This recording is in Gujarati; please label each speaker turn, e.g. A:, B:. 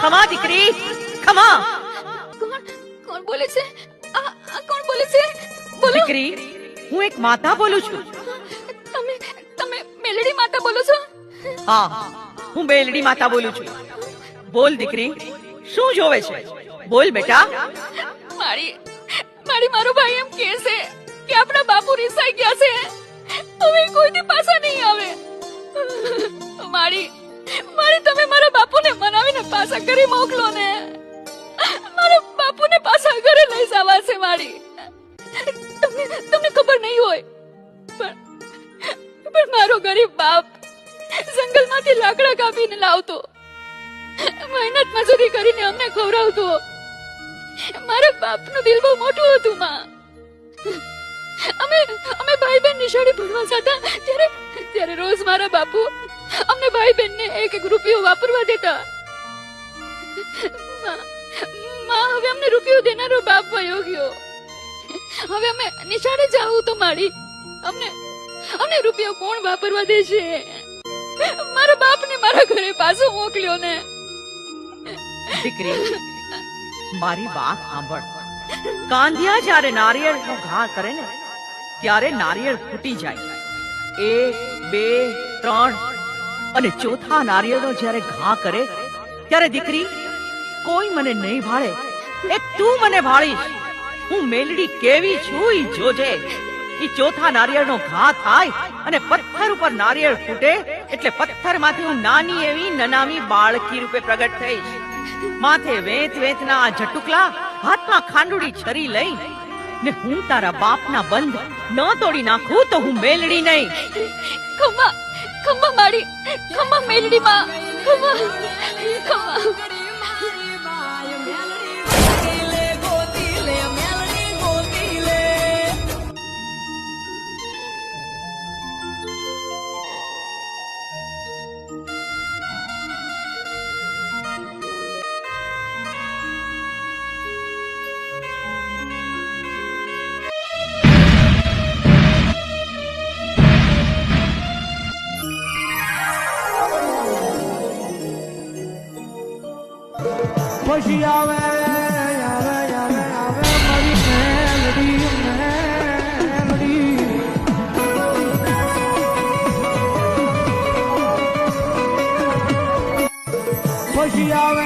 A: ખમા દીકરી, ખમા.
B: કોણ કોણ બોલે છે? આ કોણ બોલે છે? બોલો.
A: દીકરી, હું એક માતા બોલું છું.
B: તમે તમે મેલડી માતા બોલો છો?
A: હા, હું બેલડી માતા બોલું છું. બોલ દીકરી, શું જોવે છે? બોલ બેટા.
B: મારો ભાઈ એમ કહે છે કે આપણા બાપુ રિસાઈ ગયા છે, હવે કોઈથી પાછા નહીં આવે. મારી તમે મારા બાપુને મનાવીને પાછા ઘરે મોકલો ને. મારા બાપુને પાછા ઘરે લઈ જવા છે. તમને ખબર નહીં હોય પણ મારો ગરીબ બાપ જંગલમાંથી લાકડા કાપીને લાવતો, મહેનત મજૂરી કરીને અમને ખવડાવતો. મારા બાપનું દિલ બહુ મોટું હતું માં. અમે ભાઈ બહેન નિશાળે ભણવા જતા ત્યારે રોજ મારા બાપુ અમને ભાઈ બહેન ને એક રૂપિયો વાપરવા દેતા. માં હવે અમને રૂપિયો દેનારો બાપ વયો ગયો. હવે અમે નિશાળે જાવું તો અમને રૂપિયો કોણ વાપરવા દે છે? મારા બાપને મારા ઘરે પાછો મોકલ્યો ને.
A: દીકરી, મારી વાત સાંભળ. કાંધિયા જ્યારે નારિયેળનો ઘા કરે ને ત્યારે નારિયેળ ફૂટી જાય. 1, 2, 3 અને ચોથા નારિયેળનો જ્યારે ઘા કરે ત્યારે દીકરી, કોઈ મને નહીં ભાળે, એક તું મને ભાળીશ. હું મેલડી કેવી છું ઈ જોજે. ઈ ચોથા નારિયેળનો ઘા થાય અને પથ્થર ઉપર નારિયેળ ફૂટે એટલે પથ્થરમાંથી હું નાની એવી નનામી બાળકી રૂપે પ્રગટ થઈશ. માથે વેતના ઝટુકલા, હાથમાં ખાંડુડી છરી લઈ ને હું તારા બાપના બંધ ન તોડી નાખું તો હું મેલડી નહીં.
B: ખમ્મા મેલડી માં, ખમ્મા.
C: પછી આવે મારી મેલડી. પછી આવે